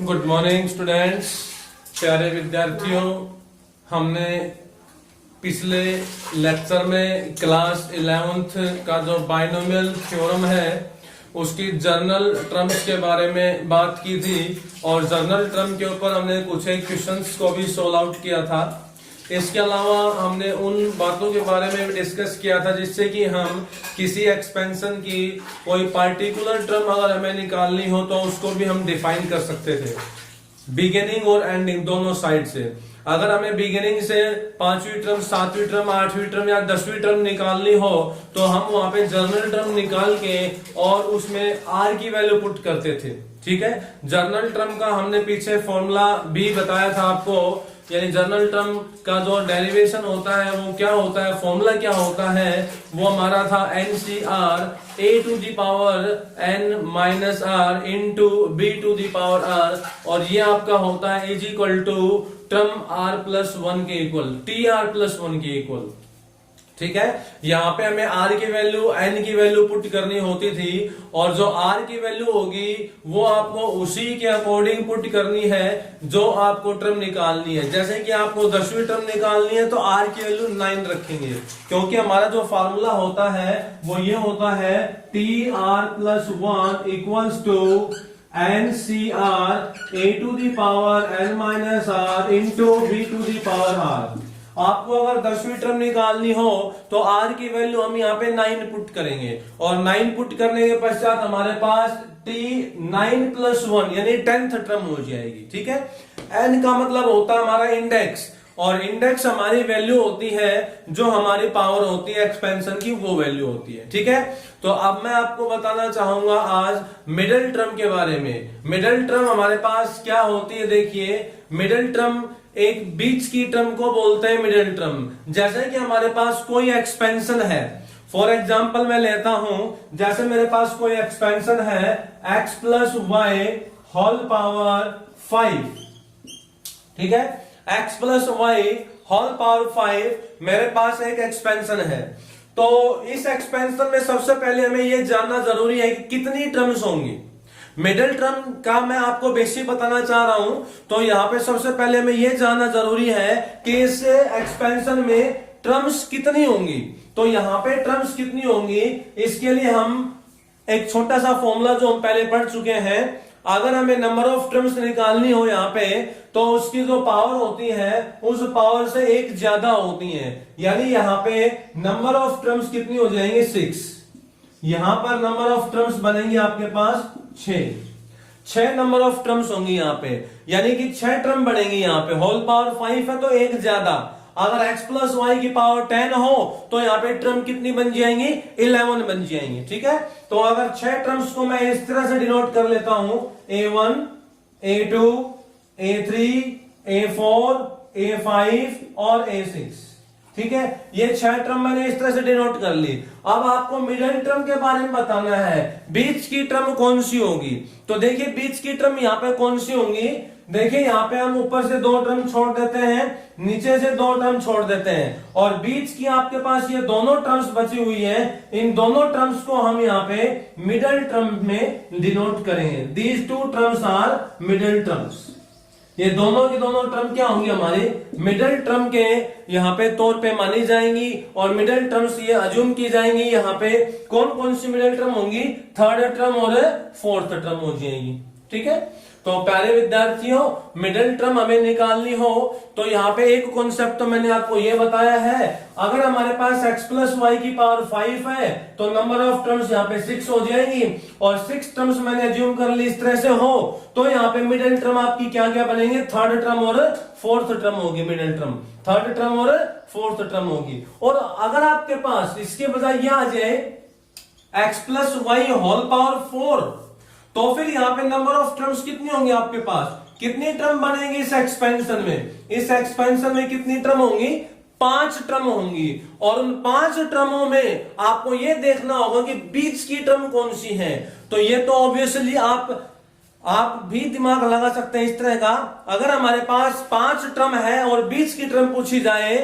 Good morning students, प्यारे विद्यार्थियों। हमने पिछले लेक्चर में क्लास 11th का जो बाइनोमियल थ्योरम है उसकी जर्नल टर्म्स के बारे में बात की थी और जर्नल टर्म के ऊपर हमने कुछ एक क्वेश्चंस को भी सोल्व आउट किया था। इसके अलावा हमने उन बातों के बारे में भी डिस्कस किया था जिससे कि हम किसी एक्सपेंशन की कोई पार्टिकुलर टर्म अगर हमें निकालनी हो तो उसको भी हम डिफाइन कर सकते थे, बिगिनिंग और एंडिंग दोनों साइड से। अगर हमें बिगिनिंग से 5वीं टर्म, 7वीं टर्म, 8वीं टर्म या 10वीं टर्म निकालनी हो तो हम वहां पे जर्नल टर्म निकाल के और उसमें आर की वैल्यू पुट करते थे। ठीक है, जर्नल टर्म का हमने पीछे फॉर्मूला भी बताया था आपको, यानी जर्नल टर्म का जो डेरिवेशन होता है वो क्या होता है, फॉर्मूला क्या होता है, वो हमारा था NCR a to the power n minus r into b to the power r, और ये आपका होता है is equal to term r plus 1 के इक्वल, tr प्लस 1 के इक्वल। ठीक है, यहाँ पे हमें r की वैल्यू n की वैल्यू पुट करनी होती थी और जो r की वैल्यू होगी वो आपको उसी के अकॉर्डिंग पुट करनी है जो आपको टर्म निकालनी है। जैसे कि आपको 10वीं टर्म निकालनी है तो r की वैल्यू 9 रखेंगे, क्योंकि हमारा जो फार्मूला होता है वो ये होता है tr plus 1 equals to NCR a to the power n minus r into b to the power r। आपको अगर 10वीं टर्म निकालनी हो तो r की वैल्यू हम यहाँ पे 9 पुट करेंगे और 9 पुट करने के पश्चात हमारे पास t9 प्लस 1 यानी 10th टर्म हो जाएगी। ठीक है, n का मतलब होता है हमारा इंडेक्स, और इंडेक्स हमारी वैल्यू होती है जो हमारी पावर होती है एक्सपेंशन की, वो वैल्यू होती है। ठीक है, तो अब मैं आपको बताना चाहूंगा आज मिडिल टर्म के बारे में। मिडिल टर्म हमारे पास क्या होती है, देखिए मिडिल टर्म एक बीच की टर्म को बोलते हैं मिडिल टर्म। जैसे कि हमारे पास कोई एक्सपेंशन है, फॉर एग्जाम्पल मैं लेता हूं, जैसे मेरे पास कोई एक्सपेंशन है x plus y whole power 5। ठीक है, x plus y whole power 5 मेरे पास एक एक्सपेंशन है। तो इस एक्सपेंशन में सबसे पहले हमें यह जानना जरूरी है कि कितनी टर्म्स होंगी। मिडिल टर्म का मैं आपको बेसिक बताना चाह रहा हूं, तो यहां पे सबसे पहले हमें यह जानना जरूरी है कि इस एक्सपेंशन में टर्म्स कितनी होंगी। तो यहां पे टर्म्स कितनी होंगी इसके लिए हम एक छोटा सा फॉर्मूला जो हम पहले पढ़ चुके हैं, अगर हमें नंबर ऑफ टर्म्स निकालनी हो यहाँ पे तो उसकी जो पावर होती है उस पावर से एक ज्यादा होती है, यानी यहाँ पे नंबर ऑफ टर्म्स कितनी हो जाएंगे 6। यहां पर नंबर ऑफ टर्म्स बनेंगे आपके पास 6 नंबर ऑफ टर्म्स होंगी यहाँ पे, यानी कि 6 टर्म बनेंगी यहाँ पे। होल पावर 5 है तो एक ज्यादा, अगर x प्लस वाई की पावर 10 हो तो यहाँ पे टर्म कितनी बन जाएंगी 11 बन जाएंगी। ठीक है, तो अगर 6 टर्म्स को मैं इस तरह से डिनोट कर लेता हूं a1 a2 a3 a4 a5 और a6। ठीक है, ये 6 टर्म मैंने इस तरह से डिनोट कर ली। अब आपको मिडिल टर्म के बारे में बताना है, बीच की टर्म कौन सी होगी। तो देखिए बीच की टर्म यहाँ पे कौन सी होंगी, देखिए यहाँ पे हम ऊपर से 2 टर्म छोड़ देते हैं, नीचे से 2 टर्म छोड़ देते हैं, और बीच की आपके पास ये दोनों टर्म्स बची हुई हैं। इन दोनों टर्म्स को हम यहाँ पे मिडिल टर्म में डिनोट करेंगे। These 2 terms are middle terms. ये दोनों की दोनों टर्म क्या होंगी हमारी मिडिल टर्म के यहाँ पे तौर पे मानी जाएंगी, और मिडिल टर्म्स ये अज्यूम की जाएंगी। यहाँ पे कौन कौन सी मिडिल टर्म होंगी, 3rd टर्म और 4th टर्म हो जाएंगी। ठीक है, तो प्यारे विद्यार्थियों मिडिल टर्म हमें निकालनी हो तो यहाँ पे एक कॉन्सेप्ट तो मैंने आपको ये बताया है, अगर हमारे पास x प्लस वाई की पावर 5 है तो नंबर ऑफ टर्म्स यहाँ पे 6 हो जाएगी, और 6 टर्म्स मैंने अज्यूम कर ली इस तरह से हो तो यहाँ पे मिडिल टर्म आपकी क्या क्या बनेंगे, 3rd टर्म और 4th टर्म होगी। मिडिल टर्म 3rd टर्म और 4th टर्म होगी। और अगर आपके पास इसके बजाय यह आ जाए x plus y whole power 4 तो फिर यहाँ पे नंबर ऑफ टर्म्स कितनी होंगी आपके पास, कितनी टर्म बनेंगी इस एक्सपेंशन में। इस एक्सपेंशन में कितनी टर्म होंगी, 5 टर्म होंगी, और उन 5 टर्मों में आपको यह देखना होगा कि बीच की टर्म कौन सी है। तो ये तो ऑब्वियसली आप भी दिमाग लगा सकते हैं इस तरह का, अगर हमारे पास 5 टर्म है और बीच की टर्म पूछी जाए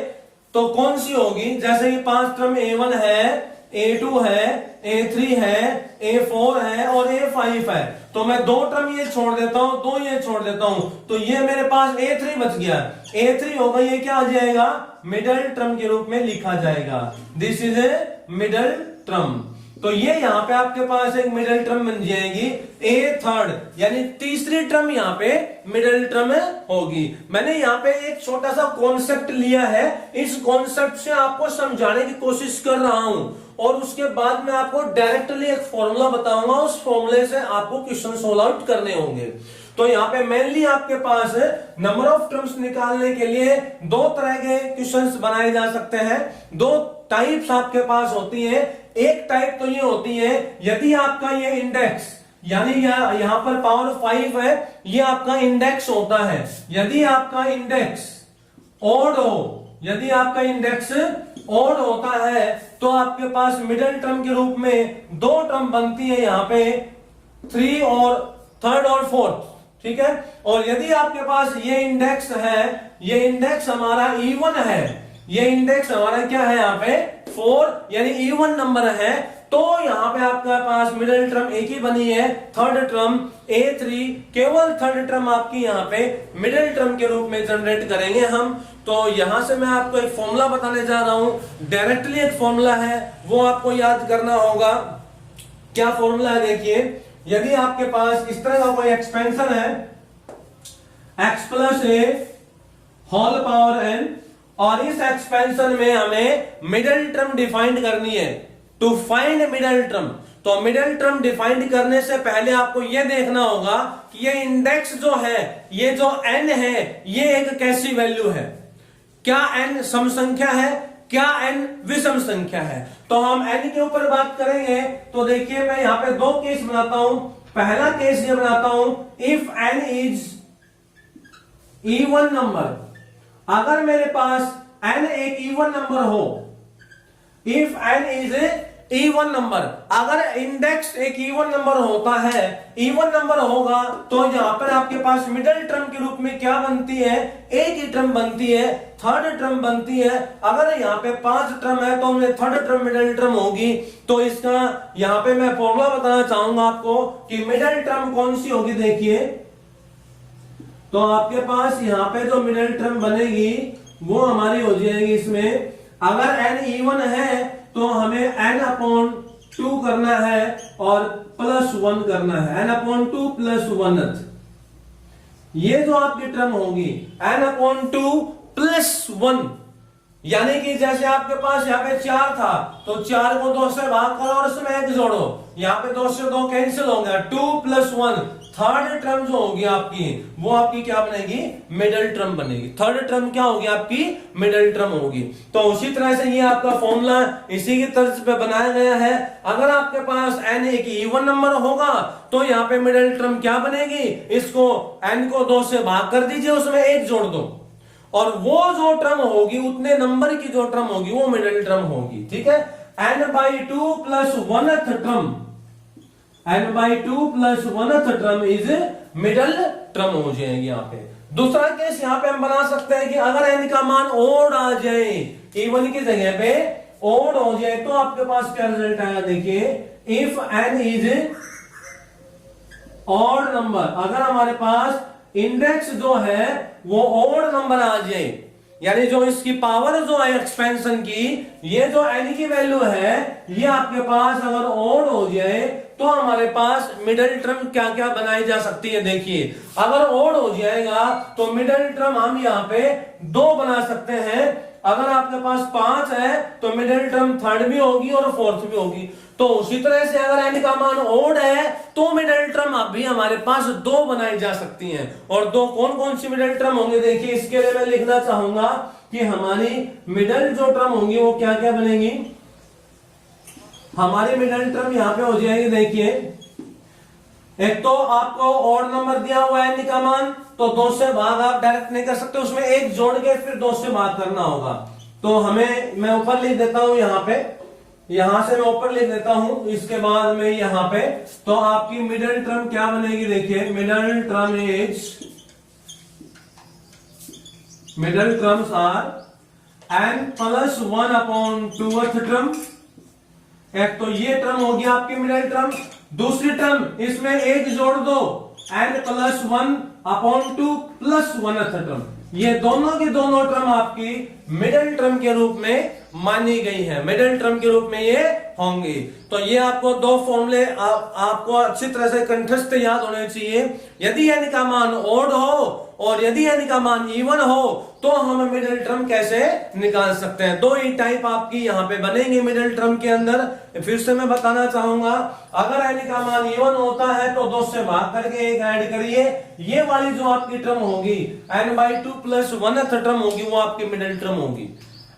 तो कौन सी होगी। जैसे कि 5 टर्म a1 है, A2 है, A3 है, A4 है और A5 है। तो मैं 2 टर्म ये छोड़ देता हूं, 2 ये छोड़ देता हूं, तो ये मेरे पास A3 बच गया। A3 होगा, ये क्या आ जाएगा, मिडल टर्म के रूप में लिखा जाएगा। This is a middle term. तो ये यहाँ पे आपके पास एक मिडल टर्म बन जाएगी A3, यानी तीसरी टर्म यहाँ पे मिडल टर्म होगी। मैंने यहाँ पे एक छोटा सा कॉन्सेप्ट लिया है, इस कॉन्सेप्ट से आपको समझाने की कोशिश कर रहा हूं और उसके बाद मैं आपको डायरेक्टली एक फॉर्मूला बताऊंगा, उस फॉर्मूले से आपको क्वेश्चन सोल्व आउट करने होंगे। तो यहाँ पे मेनली आपके पास नंबर ऑफ टर्म्स निकालने के लिए 2 तरह के क्वेश्चंस बनाए जा सकते हैं। 2 टाइप्स आपके पास होती है। एक टाइप तो ये होती है, यदि आपका ये इंडेक्स, यानी यहाँ पर पावर 5 है, ये आपका इंडेक्स होता है। यदि आपका इंडेक्स ऑड हो, यदि आपका इंडेक्स ऑड होता है तो आपके पास मिडिल टर्म के रूप में 2 टर्म बनती है, यहाँ पे 3 और 3rd और 4th, ठीक है। और यदि आपके पास ये इंडेक्स है, ये इंडेक्स हमारा इवन है, ये इंडेक्स हमारा क्या है यहाँ पे 4, यानी इवन नंबर है, तो यहाँ पे आपके पास मिडिल टर्म एक ही बनी है, 3rd टर्म A3, केवल 3rd टर्म आपकी यहाँ पे मिडिल टर्म के रूप में जनरेट करेंगे हम। तो यहां से मैं आपको एक फॉर्मूला बताने जा रहा हूं, डायरेक्टली एक फॉर्मूला है, वो आपको याद करना होगा। क्या फॉर्मूला है, देखिए, यदि आपके पास इस तरह का कोई एक्सपेंशन है x + a whole power n, और इस एक्सपेंशन में हमें मिडिल टर्म डिफाइंड करनी है, टू फाइंड मिडिल टर्म। तो मिडिल टर्म डिफाइंड करने से पहले आपको यह देखना होगा कि ये इंडेक्स जो है, ये जो n है, ये एक कैसी वैल्यू है। क्या n सम संख्या है, क्या n विषम संख्या है। तो हम n के ऊपर बात करेंगे। तो देखिए, मैं यहां पे 2 केस बनाता हूं। पहला केस ये बनाता हूं, if n is even number, अगर मेरे पास n एक इवन नंबर हो, if n is even number, अगर इंडेक्स एक इवन नंबर होता है, इवन नंबर होगा, तो यहां पर आपके पास मिडिल टर्म के रूप में क्या बनती है, एक ही टर्म बनती है, 3rd टर्म बनती है। अगर यहाँ पे 5 टर्म है तो 3rd टर्म मिडिल टर्म होगी। तो इसका यहाँ पे मैं फॉर्मूला बताना चाहूंगा आपको कि मिडिल टर्म कौन सी होगी। देखिए, तो आपके पास यहाँ पे जो मिडिल टर्म बनेगी वो हमारी हो जाएगी, इसमें अगर n इवन है तो हमें n/2 करना है और +1 करना है, n/2 + 1th। ये जो आपकी टर्म होगी n/2 + 1, यानी कि जैसे आपके पास यहाँ पे 4 था तो 4 को 2 से भाग करो और उसमें 1 जोड़ो, यहाँ पे 2 से 2 कैंसिल हो गया, 2 + 1। 3rd टर्म जो होगी आपकी, वो आपकी क्या बनेगी, मिडिल टर्म बनेगी। 3rd टर्म क्या होगी आपकी, मिडिल टर्म होगी। तो उसी तरह से ये आपका फॉर्मूला इसी की तर्ज पे बनाया गया है। अगर आपके पास n एक इवन नंबर होगा तो यहाँ पे मिडिल टर्म क्या बनेगी, इसको n को 2 से भाग कर दीजिए, उसमें 1 जोड़ दो, और वो जो टर्म होगी, उतने नंबर की जो टर्म होगी वो मिडिल टर्म होगी, ठीक है। n/2 + 1th term, n/2 + 1th term is middle term हो जाएगी यहाँ पे। दूसरा केस यहाँ पे हम बना सकते हैं कि अगर n का मान ओड आ जाए, इवन की जगह पे ओड हो जाए, तो आपके पास क्या रिजल्ट आएगा। देखिए, if n is odd number, अगर हमारे पास इंडेक्स जो है वो ऑड नंबर आ जाए, यानी जो इसकी पावर जो है एक्सपेंशन की, ये जो n की वैल्यू है, ये आपके पास अगर ऑड हो जाए तो हमारे पास मिडिल टर्म क्या क्या बनाई जा सकती है। देखिए, अगर ऑड हो जाएगा तो मिडिल टर्म हम यहाँ पे 2 बना सकते हैं। अगर आपके पास 5 है तो मिडिल टर्म 3rd भी होगी और 4th भी होगी। तो उसी तरह से अगर n का मान ओड है तो मिडिल टर्म अभी हमारे पास 2 बनाई जा सकती हैं। और 2 कौन कौन सी मिडिल टर्म होंगे, देखिए, इसके लिए मैं लिखना चाहूंगा कि हमारी मिडिल जो टर्म होंगी वो क्या क्या बनेगी। हमारी मिडिल टर्म यहाँ पे हो जाएगी। देखिए, एक तो आपको ऑड नंबर दिया हुआ है n का मान, तो 2 से भाग आप डायरेक्ट नहीं कर सकते, उसमें 1 जोड़ के फिर 2 से भाग करना होगा। तो हमें, मैं ऊपर लिख देता हूं, यहाँ पे, यहां से मैं ऊपर लिख देता हूं, इसके बाद में यहाँ पे, तो आपकी मिडिल टर्म क्या बनेगी। देखिए, middle term is, middle terms are n + 1/2th term एक तो ये टर्म हो गया आपकी मिडिल टर्म, दूसरी टर्म इसमें एक जोड़ दो n+1/2 प्लस 1th टर्म, ये दोनों की दोनों टर्म आपकी मिडिल टर्म के रूप में मानी गई है, मिडिल टर्म के रूप में ये होंगी। तो ये आपको दो फॉर्मूले आपको अच्छी तरह से कंठस्थ याद होने चाहिए। यदि n का मान ओड हो और यदि n का मान इवन हो तो हम मिडिल टर्म कैसे निकाल सकते हैं। दो ही टाइप आपकी यहां पे बनेंगे मिडिल टर्म के अंदर। फिर से मैं बताना चाहूंगा, अगर n का मान इवन होता है तो 2 से भाग करके 1 ऐड करिए, ये वाली जो आपकी टर्म होगी n/2 प्लस 1th टर्म होगी वो आपकी मिडिल टर्म होगी।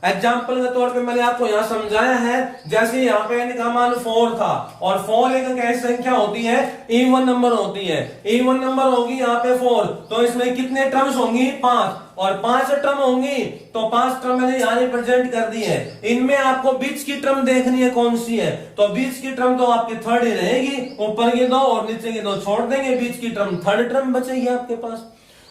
एग्जाम्पल के तौर पे मैंने आपको यहां समझाया है, जैसे यहाँ पे n का मान 4 था और 4 एक कैसी संख्या होती है, इवन नंबर होती है, इवन नंबर होगी यहाँ पे 4, तो इसमें कितने टर्म्स होंगी 5, और 5 टर्म होंगी तो 5 टर्म मैंने यहाँ रिप्रेजेंट कर दी है। इनमें आपको बीच की टर्म देखनी है कौन सी है, तो बीच की टर्म तो आपकी थर्ड ही रहेगी, ऊपर की 2 और नीचे की 2 छोड़ देंगे, बीच की टर्म थर्ड टर्म बचेगी आपके पास।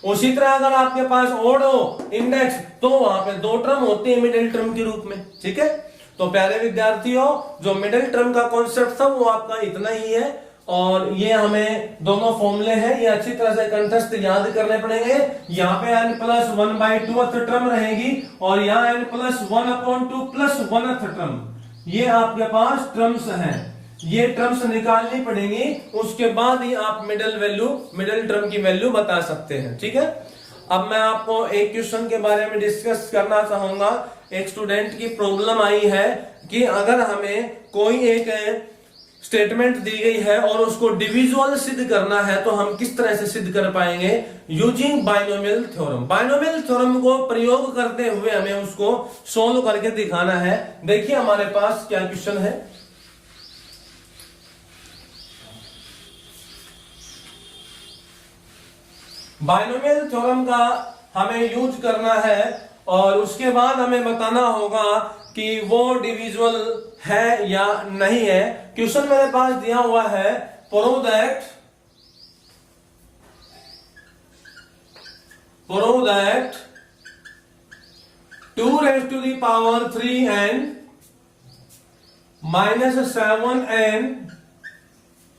उसी तरह अगर आपके पास ओड हो इंडेक्स तो वहां पे 2 टर्म होती है मिडिल टर्म के रूप में, ठीक है। तो प्यारे विद्यार्थियों, जो मिडिल टर्म का कॉन्सेप्ट था वो आपका इतना ही है, और ये हमें दोनों फॉर्मूले हैं ये अच्छी तरह से कंठस्थ याद करने पड़ेंगे। यहाँ पे n+1/2th टर्म रहेगी और यहाँ n+1/2 प्लस 1th टर्म, ये आपके पास टर्म्स हैं, ये टर्म्स निकालनी पड़ेंगी, उसके बाद ही आप मिडिल टर्म की वैल्यू बता सकते हैं, ठीक है। अब मैं आपको एक क्वेश्चन के बारे में डिस्कस करना चाहूंगा। एक स्टूडेंट की प्रॉब्लम आई है कि अगर हमें कोई एक स्टेटमेंट दी गई है और उसको डिविजुअल सिद्ध करना है तो हम किस तरह से सिद्ध कर पाएंगे, using binomial theorem. Binomial theorem को प्रयोग करते हुए हमें उसको सोल्व करके दिखाना है। देखिए हमारे पास क्या क्वेश्चन है। बाइनोमियल थ्योरम का हमें यूज करना है और उसके बाद हमें बताना होगा कि वो डिविजुअल है या नहीं है। क्वेश्चन मेरे पास दिया हुआ है, prove that 2^3n -7n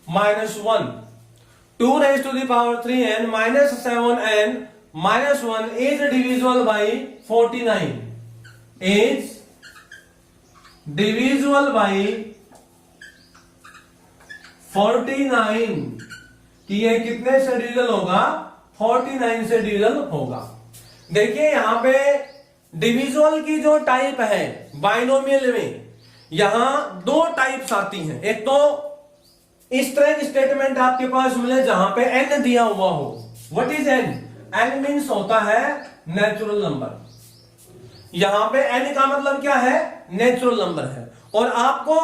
-1 2^3n -7n -1 is divisible by 49, is divisible by 49, कि ये कितने से डिविजल होगा, 49 से डिविजल होगा। देखिए यहां पे डिविजुअल की जो टाइप है बाइनोमियल में, यहां 2 टाइप्स आती हैं। एक तो इस तरह की स्टेटमेंट आपके पास मिले जहां पे n दिया हुआ हो। What is n? n means होता है नेचुरल नंबर। यहां पे n का मतलब क्या है, नेचुरल नंबर है, और आपको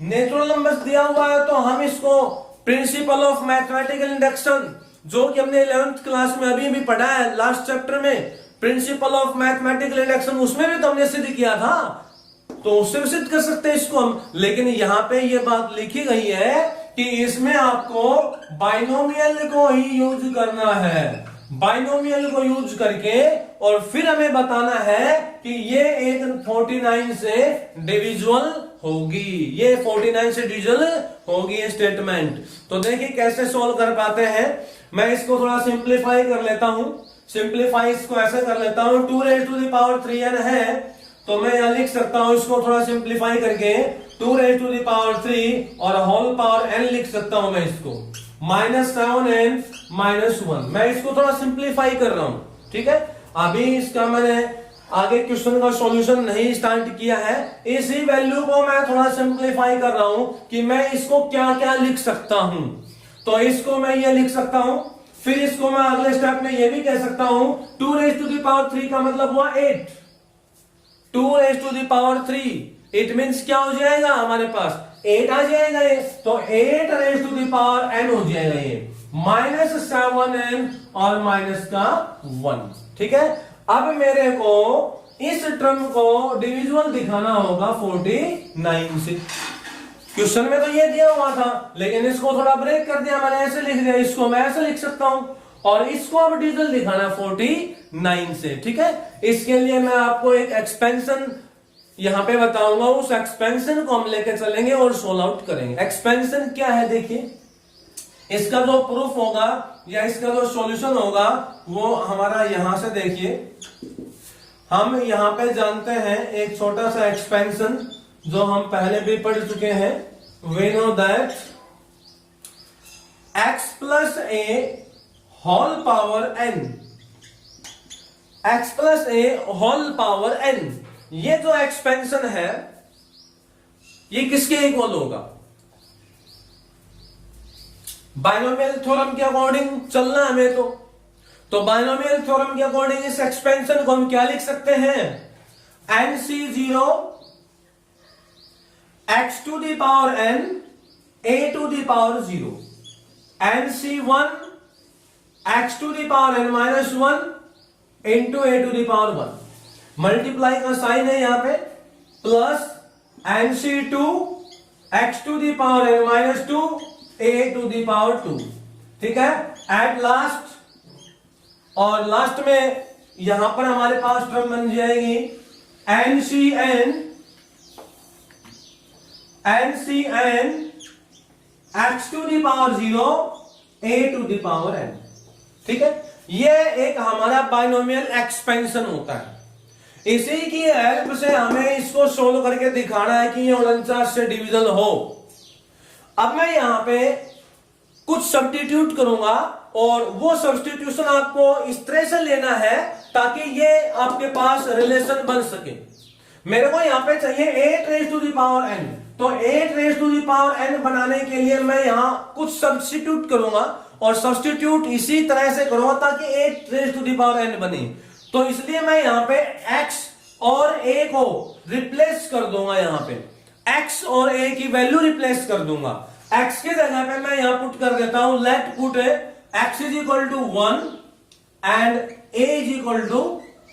नेचुरल नंबर दिया हुआ है तो हम इसको प्रिंसिपल ऑफ मैथमेटिकल इंडक्शन, जो कि हमने 11th क्लास में अभी भी पढ़ा है लास्ट चैप्टर में, प्रिंसिपल ऑफ मैथमेटिकल इंडक्शन, उसमें भी तो हमने सिद्ध किया था, तो उससे भी सिद्ध कर सकते हैं इसको हम। लेकिन यहां पे ये बात लिखी गई है कि इसमें आपको बाइनोमियल को ही यूज करना है, बाइनोमियल को यूज करके, और फिर हमें बताना है कि ये एक 49 से डिविजुअल होगी, ये 49 से डिविजुअल होगी ये स्टेटमेंट। तो देखिए कैसे सोल्व कर पाते हैं। मैं इसको थोड़ा सिंप्लीफाई कर लेता हूं, सिंप्लीफाई इसको ऐसे कर लेता हूं, 2^3n है तो मैं यहां लिख सकता हूं इसको थोड़ा सिंप्लीफाई करके 2^3 और होल पावर n लिख सकता हूं मैं इसको, -7n -1। मैं इसको थोड़ा सिंप्लीफाई कर रहा हूं, ठीक है। अभी इसका मैंने आगे क्वेश्चन का सॉल्यूशन नहीं स्टार्ट किया है, इसी वैल्यू को मैं थोड़ा सिंप्लीफाई कर रहा हूं कि मैं इसको क्या क्या लिख सकता हूं। तो इसको मैं ये लिख सकता हूं, फिर इसको मैं अगले स्टेप में ये भी कह सकता हूं 2^3 का मतलब हुआ 8, 2^3 इट मीन्स क्या हो जाएगा, हमारे पास 8 आ जाएगा ये, तो 8n हो जाएगा ये, -7n और माइनस का 1, ठीक है। अब मेरे को इस टर्म को डिविजुअल दिखाना होगा 49 से। क्वेश्चन में तो ये दिया हुआ था, लेकिन इसको थोड़ा ब्रेक कर दिया मैंने, ऐसे लिख दिया, इसको मैं ऐसे लिख सकता हूं, और इसको अब डिविजुअल दिखाना 49 से, ठीक है। इसके लिए मैं आपको एक एक्सपेंशन यहां पे बताऊंगा, उस एक्सपेंशन को हम लेकर चलेंगे और सोल्व आउट करेंगे। एक्सपेंशन क्या है देखिए, इसका जो प्रूफ होगा या इसका जो सॉल्यूशन होगा वो हमारा यहां से देखिए, हम यहां पे जानते हैं एक छोटा सा एक्सपेंशन जो हम पहले भी पढ़ चुके हैं। We know that x plus a whole power n, x plus a whole power n, ये जो एक्सपेंशन है ये किसके इक्वल होगा? बाइनोमियल थ्योरम के अकॉर्डिंग चलना हमें तो बाइनोमियल थ्योरम के अकॉर्डिंग इस एक्सपेंशन को हम क्या लिख सकते हैं? nc0 x to the power n a to the power 0, nc1 x to the power n minus 1 into a to the power 1, multiply का साइन है यहां पे, plus nc2 x to the power n minus 2 a to the power 2, ठीक है। At last, और last में यहां पर हमारे पास टर्म बन जाएगी NCN x to the power 0 a to the power n, ठीक है। ये एक हमारा बाइनोमियल एक्सपेंशन होता है। इसी की हेल्प से हमें इसको सोल्व करके दिखाना है कि ये 49 से डिविजन हो। अब मैं यहां पे कुछ सब्स्टिट्यूट करूंगा और वो सब्स्टिट्यूशन आपको इस तरह से लेना है ताकि ये आपके पास रिलेशन बन सके। मेरे को यहां पे चाहिए 8 raise to the power n, तो 8 raise to the power n बनाने के लिए मैं यहां कुछ सब्स्टिट्यूट करूंगा और सब्स्टिट्यूट इसी तरह से करूंगा ताकि 8 raise to the power n बने। तो इसलिए मैं यहां पे x और a को रिप्लेस कर दूंगा, यहां पे x और a की वैल्यू रिप्लेस कर दूंगा। x की जगह पे मैं यहां पुट कर देता हूं, let put x is equal to 1 and a is equal to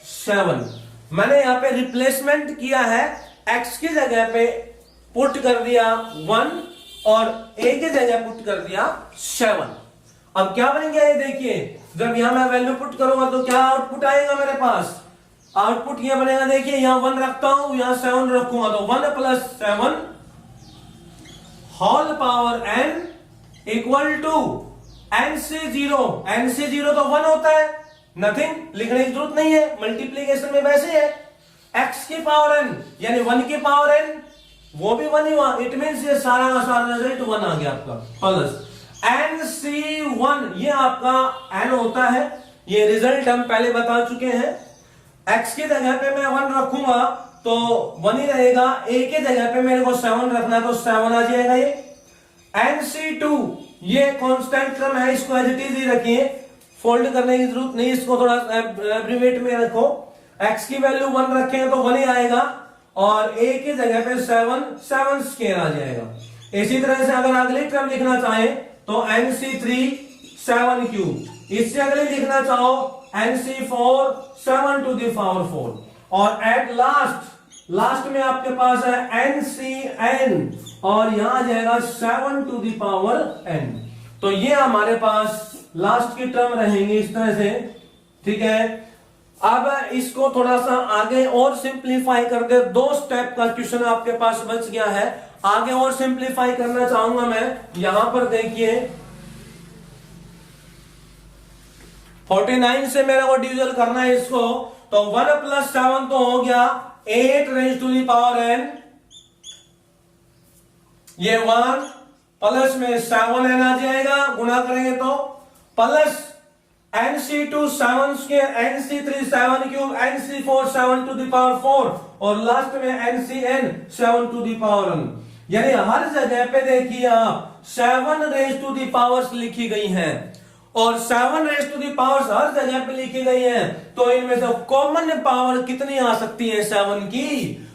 7। मैंने यहां पे रिप्लेसमेंट किया है, x की जगह पे पुट कर दिया 1 और a की जगह पुट कर दिया 7। अब क्या बन गया ये देखिए, जब यहां मैं वैल्यू पुट करूंगा तो क्या आउटपुट आएगा मेरे पास? आउटपुट यह बनेगा, देखिए यहां 1 रखता हूं, यहां 7 रखूंगा तो 1 plus 7 whole power n equal to nc0। nc0 तो 1 होता है, नथिंग, लिखने की जरूरत नहीं है, मल्टीप्लीकेशन में वैसे है। x की पावर n यानी 1 की पावर n, वो भी 1 ही हुआ, इट मींस ये सारा का सारा रिजल्ट 1 आ गया आपका, प्लस nc1, ये आपका n होता है, ये रिजल्ट हम पहले बता चुके हैं। x की जगह पे मैं 1 रखूंगा तो 1 ही रहेगा, a की जगह पे मेरे को 7 रखना है तो 7 आ जाएगा। ये nc2, ये कांस्टेंट टर्म है, इसको एज इट इज ही रखिए, फोल्ड करने की जरूरत नहीं, इसको थोड़ा एब्रीवेट में रखो। x की वैल्यू 1 रखें तो 1 ही आएगा और a की जगह पे 7 स्क्वायर आ जाएगा। इसी तरह से अगर अगली टर्म लिखना चाहें तो nc3 7 क्यूब, इससे अगले लिखना चाहो nc4 7 टू द पावर 4, और एट लास्ट में आपके पास है ncn और यहां आ जाएगा 7 टू द पावर n। तो ये हमारे पास लास्ट की टर्म रहेंगी इस तरह से, ठीक है। अब इसको थोड़ा सा आगे और सिंप्लीफाई कर दे, 2 स्टेप का क्वेश्चन आपके पास बच गया है, आगे और सिंप्लीफाई करना चाहूंगा मैं। यहां पर देखिए 49 से मेरे को डिविजन करना है इसको, तो 1 प्लस 7 तो हो गया 8 raise to the power n, ये 1 प्लस में 7n आ जाएगा, गुणा करेंगे तो plus nc2 7 square, nc3 7 cube, nc4 7 to the power 4 और लास्ट में ncn 7 to the power n। यानी हर जगह पे देखिए आप 7 रेज़ टू द पावर्स लिखी गई हैं और 7 रेज़ टू द पावर्स हर जगह पे लिखी गई हैं, तो इनमें से कॉमन पावर कितनी आ सकती है 7 की?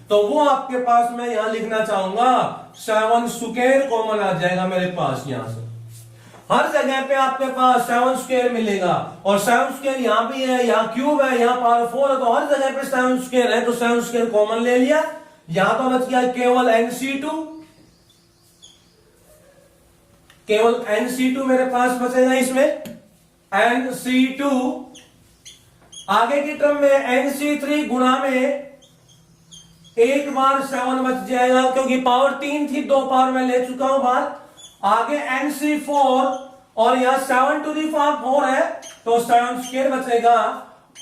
तो वो आपके पास मैं यहां लिखना चाहूंगा 7 स्क्वायर कॉमन आ जाएगा मेरे पास। यहां से हर जगह पे आपके पास 7 स्क्वायर मिलेगा और 7 स्क्वायर यहां भी है, यहां क्यूब है, यहां पावर 4 है, तो हर जगह पे 7 स्क्वायर है, तो 7 स्क्वायर कॉमन ले लिया। यहां तो बच गया केवल nc2, केवल nc2 मेरे पास बचेगा इसमें, nc2। आगे की टर्म में nc3 गुणा में एक बार 7 बच जाएगा, क्योंकि पावर 3 थी, 2 पावर में ले चुका हूं बाहर। आगे NC4 और यहां 7 टू दी पावर 4 है, तो 7 स्क्वायर बचेगा।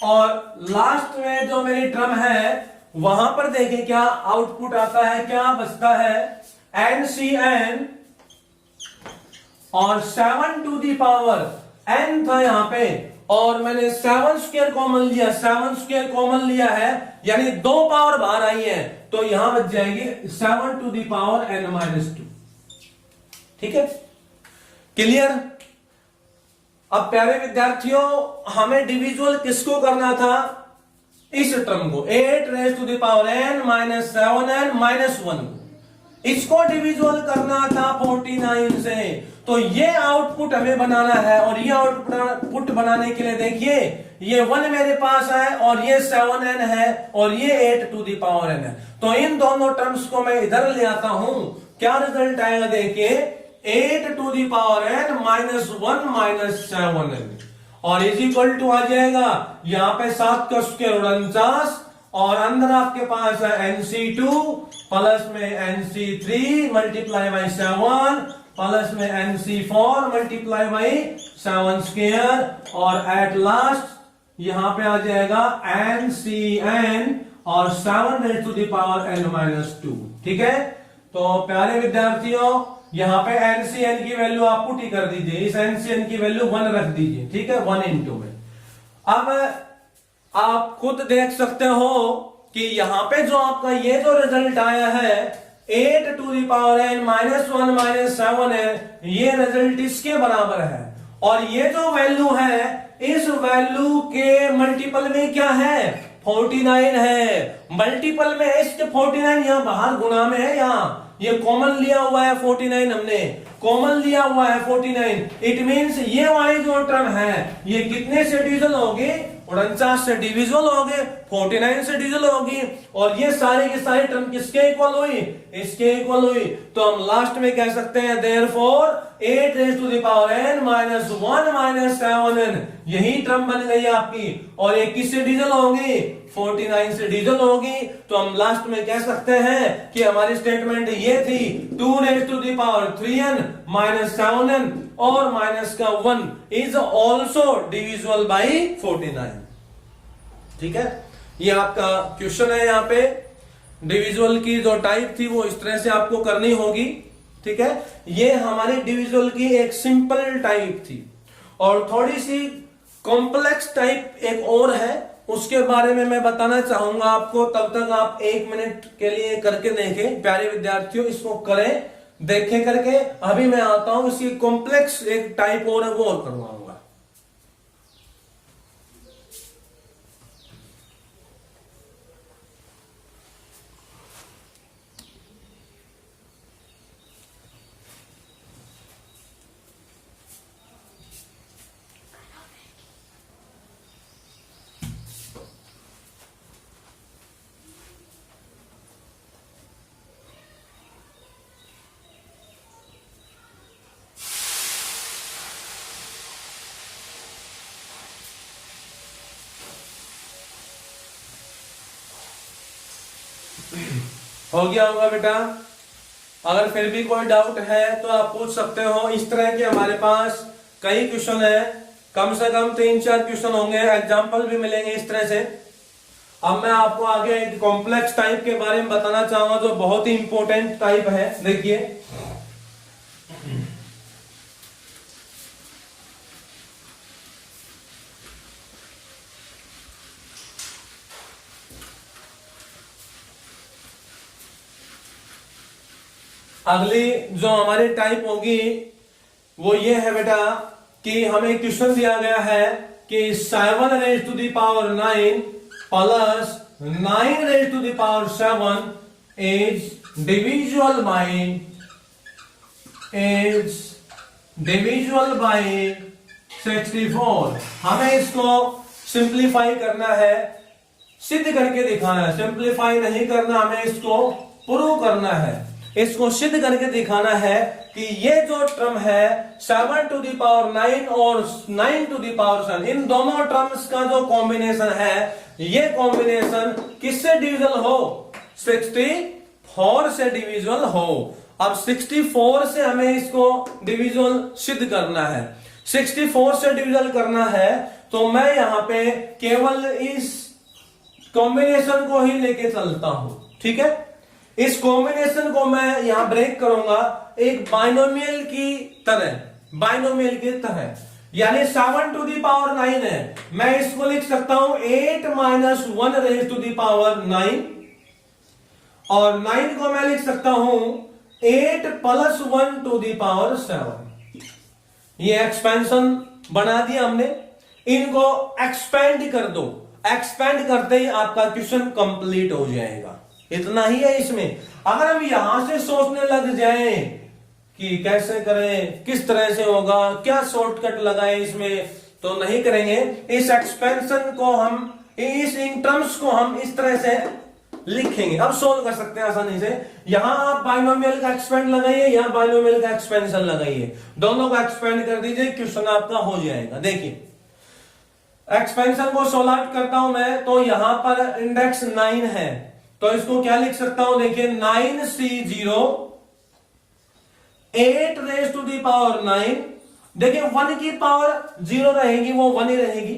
और लास्ट में जो मेरी टर्म है वहां पर देखें क्या आउटपुट आता है, क्या बचता है, NCN और 7 टू दी पावर n था यहां पे, और मैंने 7 स्क्वायर कॉमन लिया, 7 स्क्वायर कॉमन लिया है, यानी 2 पावर बाहर आई है, तो यहां बच जाएगी 7 टू दी पावर n-2। ठीक है, क्लियर। अब प्यारे विद्यार्थियों, हमें डिविजुअल किसको करना था, इस टर्म को 8 raise to the power n-7n-1 को, इसको डिविजुअल करना था 49 से। तो ये आउटपुट हमें बनाना है, और ये आउटपुट बनाने के लिए देखिए, ये 1 मेरे पास है और ये 7n है और ये 8 टू द पावर n है। तो इन दोनों टर्म्स को मैं इधर ले आता हूं, क्या रिजल्ट आएगा देखिए, 8 to the power n-1 -7n, और इज इक्वल टू आ जाएगा यहां पे 7 का स्क्वायर 49, और अंदर आपके पास है NC2 प्लस में NC3 मल्टीप्लाई बाई 7 प्लस में NC4 मल्टीप्लाई बाई 7 स्क्वायर, और एट लास्ट यहां पे आ जाएगा NCN और 7 raise to the power n-2। ठीक है, तो प्यारे विद्यार्थियों, यहां पे NCN की वैल्यू आप पुट ही कर दीजिए, इस NCN की वैल्यू 1 रख दीजिए। ठीक है, 1 इंटू में। अब आप खुद देख सकते हो कि यहां पे जो आपका ये जो रिजल्ट आया है 8 टू दी पावर n-1 -7 है, ये रिजल्ट इसके बराबर है, और ये जो वैल्यू है इस वैल्यू के मल्टीपल में क्या है, 49 है। मल्टीपल में इसके 49 यहां बाहर गुणा में है, यहां ये कॉमन लिया हुआ है 49, हमने कॉमन लिया हुआ है 49। इट मींस ये वाली जो टर्म है ये कितने से डिविजल होगी, 49 से डिविजल होगी, 49 से डिविजल होगी, और ये सारी की सारी टर्म किसके इक्वल हुई, इसके इक्वल हुई। तो हम लास्ट में कह सकते हैं therefore 8 raise to the power n-1 -7n, यही टर्म बन गई आपकी, और ये किससे डिविजल होगी, 49 से डिविजल होगी। तो हम लास्ट में कह सकते हैं कि हमारी स्टेटमेंट ये थी 2 raise to the power 3n -7n और माइनस का 1 इज ऑल्सो डिविजिबल बाई 49। ठीक है, ये आपका क्वेश्चन है। यहाँ पे डिविजिबल की जो टाइप थी वो इस तरह से आपको करनी होगी। ठीक है, ये हमारी डिविजिबल की एक सिंपल टाइप थी, और थोड़ी सी कॉम्प्लेक्स टाइप एक और है, उसके बारे में मैं बताना चाहूंगा आपको। तब तक आप 1 मिनट के लिए करके देखें प्यारे विद्यार्थियों, इसको करें, देखें करके। अभी मैं आता हूं, इसकी कॉम्प्लेक्स एक टाइप और है वो और करवाऊंगा। हो गया होगा बेटा। अगर फिर भी कोई डाउट है तो आप पूछ सकते हो। इस तरह के हमारे पास कई क्वेश्चन है, कम से कम 3-4 क्वेश्चन होंगे, एग्जाम्पल भी मिलेंगे इस तरह से। अब मैं आपको आगे एक कॉम्प्लेक्स टाइप के बारे में बताना चाहूंगा जो बहुत ही इंपॉर्टेंट टाइप है। देखिए, अगली जो हमारी टाइप होगी वो ये है बेटा कि हमें क्वेश्चन दिया गया है कि 7 raise to the power 9 plus 9 raise to the power 7 is divisible by 64। हमें इसको सिंप्लीफाई करना है, सिद्ध करके दिखाना है। सिंप्लीफाई नहीं करना, हमें इसको प्रूव करना है, इसको सिद्ध करके दिखाना है कि ये जो टर्म है 7 टू द पावर 9 और 9 टू द पावर 7, इन दोनों टर्म्स का जो कॉम्बिनेशन है, ये कॉम्बिनेशन किससे डिविजल हो, 64 से डिविजिबल हो। अब 64 से हमें इसको डिविजिबल सिद्ध करना है। 64 से डिविजिबल करना है तो मैं यहां पे केवल इस कॉम्बिनेशन को ही लेके चलता हूं, ठीक है। इस कॉम्बिनेशन को मैं यहां ब्रेक करूंगा एक बाइनोमियल की तरह, यानी 7 टू दी पावर 9 है, मैं इसको लिख सकता हूं 8 minus 1 raise to the power 9, और 9 को मैं लिख सकता हूं 8 प्लस 1 टू दी पावर 7। ये एक्सपेंशन बना दिया हमने, इनको एक्सपेंड कर दो, एक्सपेंड करते ही आपका क्वेश्चन कंप्लीट हो जाएगा। इतना ही है इसमें। अगर हम यहां से सोचने लग जाएं कि कैसे करें, किस तरह से होगा, क्या शॉर्टकट लगाएं इसमें, तो नहीं करेंगे। इस एक्सपेंशन को हम, इस इन टर्म्स को हम इस तरह से लिखेंगे। अब सोल्व कर सकते हैं आसानी से। यहां आप बाइनोमियल का एक्सपेंड लगाइए, यहां बाइनोमियल का एक्सपेंशन लगाइए, दोनों को एक्सपेंड कर दीजिए, क्वेश्चन आपका हो जाएगा। देखिए एक्सपेंशन को सोल्व आउट करता हूं मैं, तो यहां पर इंडेक्स 9 है, तो इसको क्या लिख सकता हूं, देखिए 9C0 8 raise to the power 9। देखिए 1 की पावर 0 रहेगी, वो 1 ही रहेगी।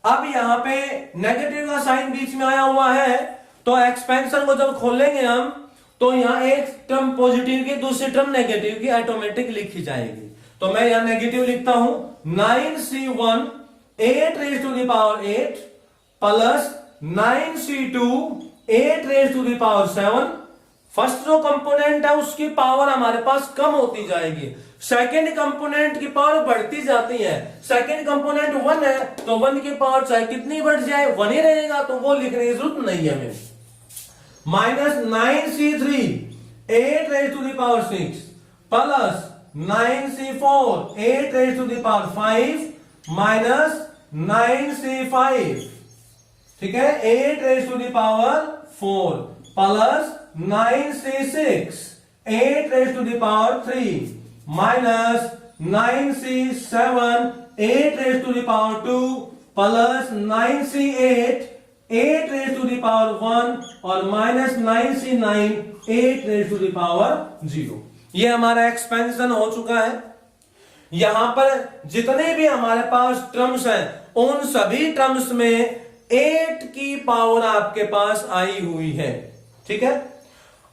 अब यहां पे नेगेटिव का साइन बीच में आया हुआ है, तो एक्सपेंशन को जब खोलेंगे हम, तो यहां एक टर्म पॉजिटिव की, दूसरी टर्म नेगेटिव की ऑटोमेटिक लिखी जाएगी। तो मैं यहां नेगेटिव लिखता हूं 9C1 8 raise to the power 8 plus 9C2 8 raise to the power 7। First जो कंपोनेंट है उसकी पावर हमारे पास कम होती जाएगी, सेकंड कंपोनेंट की पावर बढ़ती जाती है। सेकंड कंपोनेंट 1 है, तो 1 की पावर चाहे कितनी बढ़ जाए 1 ही रहेगा, तो वो लिखने की जरूरत नहीं है हमें। Minus 9C3 8 raise to the power 6 plus 9C4 8 raise to the power 5 minus 9C5, ठीक है, 8 raise to the power 4 plus 9C6 8 raise to the power 3 minus 9C7 8 raise to the power 2 plus 9C8 8 raise to the power 1 और minus 9C9 8 raise to the power 0। ये हमारा expansion हो चुका है। यहां पर जितने भी हमारे पास टर्म्स हैं उन सभी टर्म्स में 8 की पावर आपके पास आई हुई है, ठीक है।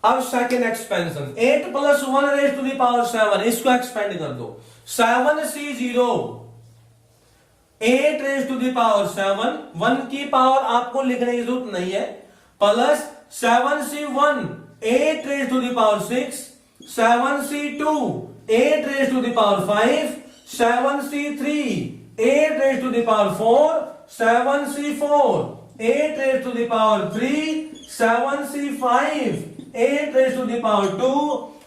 अब second expansion 8 plus 1 raise to the power 7, इसको एक्सपेंड कर दो। 7C0 8 raise to the power 7, 1 की पावर आपको लिखने की जरूरत नहीं है, plus 7C1 8 raise to the power 6, 7C2 8 raise to the power 5, 7C3 8 raise to the power 4, 7C4 8 raise to the power 3, 7C5 8 raise to the power 2,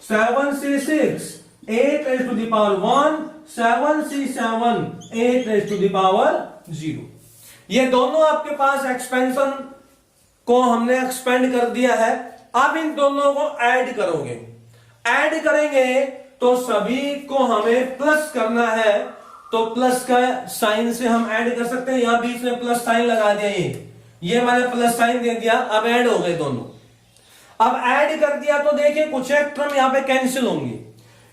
7C6 8 raise to the power 1, 7C7 8 raise to the power 0। ये दोनों आपके पास expansion को हमने expand कर दिया है। अब इन दोनों को ऐड करोगे, ऐड करेंगे तो सभी को हमें प्लस करना है, तो प्लस का साइन से हम ऐड कर सकते हैं। यहां बीच में प्लस साइन लगा दिया, ये मैंने प्लस साइन दे दिया, अब ऐड हो गए दोनों। अब ऐड कर दिया तो देखिए कुछ एक टर्म यहां पे कैंसिल होंगी।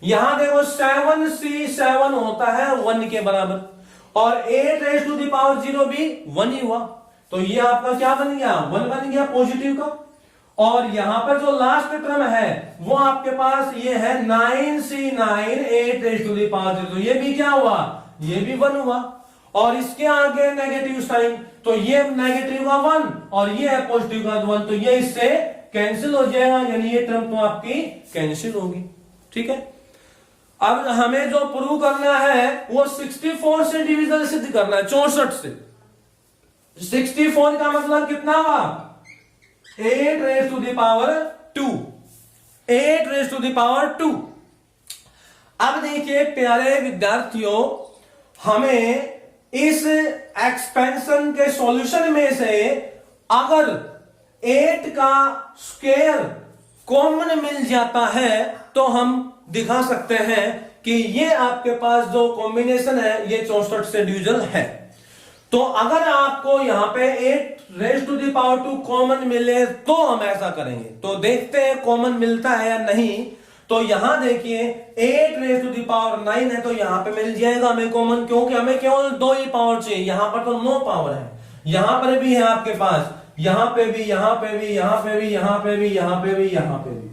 यहां देखो 7C7 होता है 1 के बराबर, और 8 रेज टू दी पावर 0 भी 1 ही हुआ, तो ये आपका क्या बन गया, 1 बन गया पॉजिटिव का। और यहां पर जो लास्ट टर्म है वो आपके पास ये है 9C9 8 raise to the power 0, तो ये भी क्या हुआ, ये भी 1 हुआ। और इसके आगे नेगेटिव साइन, तो ये नेगेटिव का 1 और ये है पॉजिटिव का 1, तो ये इससे कैंसिल हो जाएगा, यानी ये टर्म तो आपकी कैंसिल होगी, ठीक है। अब हमें जो प्रूव करना है वो 64 से डिविजन सिद्ध करना है, 64 से। 64 का मतलब कितना हुआ, 8 raise to the power 2, 8 raise to the power 2। अब देखिए प्यारे विद्यार्थियों, हमें इस एक्सपेंशन के सॉल्यूशन में से अगर 8 का स्क्वायर कॉमन मिल जाता है तो हम दिखा सकते हैं कि ये आपके पास जो कॉम्बिनेशन है ये 64 से डिविजन है। तो अगर आपको यहां पे 8 raise to the power 2 common मिले तो हम ऐसा करेंगे। तो देखते हैं कॉमन मिलता है या नहीं। तो यहां देखिए 8 रेज टू द पावर 9 है, तो यहां पे मिल जाएगा हमें कॉमन, क्योंकि हमें केवल 2 ही पावर चाहिए। यहां पर तो 9 पावर है, यहां पर भी है आपके पास, यहां पे भी, यहां पे भी, यहां पे भी, यहां पे भी, यहां पे भी, यहां पे भी।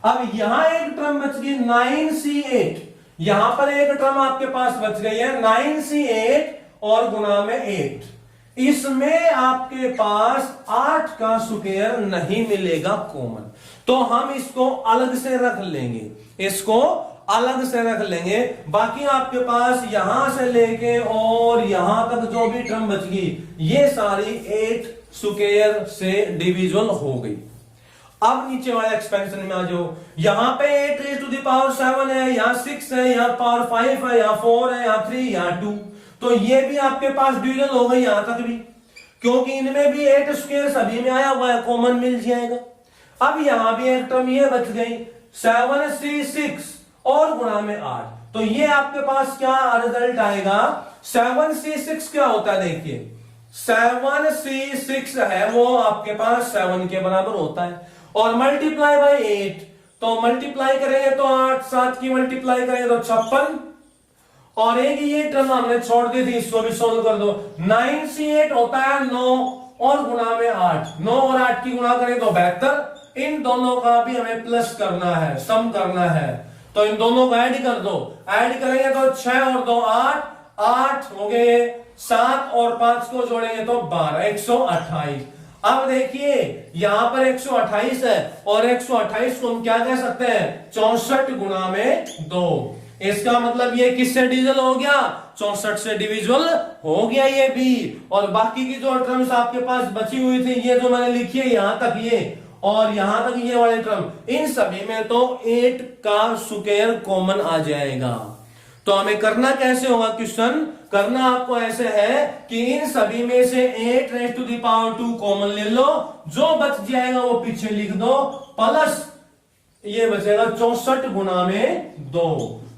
अब यहां एक टर्म बच गई 9C8, यहां पर एक टर्म आपके पास बच गई है 9C8 और गुना में 8। इसमें आपके पास 8 का स्क्वायर नहीं मिलेगा कॉमन, तो हम इसको अलग से रख लेंगे, इसको अलग से रख लेंगे। बाकी आपके पास यहां से लेके और यहां तक जो भी टर्म बच गई ये सारी 8 स्क्वायर से डिविजिबल हो गई। अब नीचे वाले एक्सपेंशन में आ जाओ, यहां पे 8 रेज टू द पावर 7 है, यहां 6 है, यहां पावर 5 है, यहां 4 है, यहां 3, यहां 2, तो ये भी आपके पास डिविजन हो गई यहां तक भी, क्योंकि इनमें भी 8 स्क्वायर सभी में आया हुआ है, कॉमन मिल जाएगा। अब यहां भी एक टर्म ये बच गई 7C6 और गुणा में 8, तो ये आपके पास क्या रिजल्ट आएगा, 7C6 क्या होता है देखिए, 7C6 है वो आपके पास 7 के बराबर होता है, और मल्टीप्लाई बाय 8, तो मल्टीप्लाई करेंगे तो 8, 7 की मल्टीप्लाई करेंगे तो 56, और एक ये टर्म हमने छोड़ दी थी, इसको भी सोल्व कर दो। 9C8 होता है 9 और गुणा में 8, 9 और 8 की गुणा करें तो 72, इन दोनों का भी हमें प्लस करना है, सम करना है, तो इन दोनों को ऐड कर दो, ऐड करेंगे तो 6 और 2 8, 8 हो गए, 7 और 5 को जोड़ेंगे तो 12, 128। अब देखिए यहां पर 128 है, और 128 को हम क्या कह सकते हैं, 64 गुणा में 2। इसका मतलब ये किससे डिविजिबल हो गया, 64 से डिविजिबल हो गया ये भी। और बाकी की जो टर्म्स आपके पास बची हुई थी, ये जो मैंने लिखी है यहां तक ये, और यहां तक ये वाले टर्म, इन सभी में तो 8 का स्क्वायर कॉमन आ जाएगा। तो हमें करना कैसे होगा क्वेश्चन, करना आपको ऐसे है कि इन सभी में से 8 raise to the power 2 common ले लो, जो बच जाएगा वो पीछे लिख दो, प्लस ये बचेगा 64 गुणा में 2।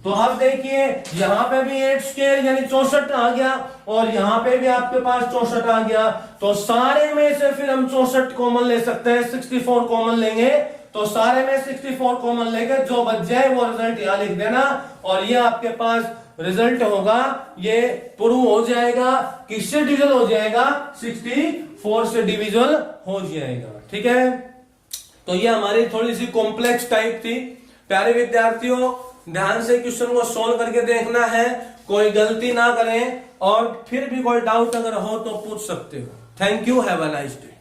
तो अब देखिए यहां पे भी 8 स्क्वायर यानी 64 आ गया, और यहां पे भी आपके पास 64 आ गया, तो सारे में से फिर हम 64 कॉमन ले सकते हैं, 64 कॉमन लेंगे, तो सारे में 64 कॉमन लेके जो बच जाए वो रिजल्ट यहां लिख देना, और ये आपके पास रिजल्ट होगा, ये प्रूव हो जाएगा, किससे डिविजन हो जाएगा, 64 से डिविजन हो जाएगा। ठीक है, तो ये हमारी थोड़ी सी कॉम्प्लेक्स टाइप थी। प्यारे विद्यार्थियों, ध्यान से क्वेश्चन को सोल्व करके देखना है, कोई गलती ना करें, और फिर भी कोई डाउट अगर हो तो पूछ सकते हो। Thank you, have a nice day.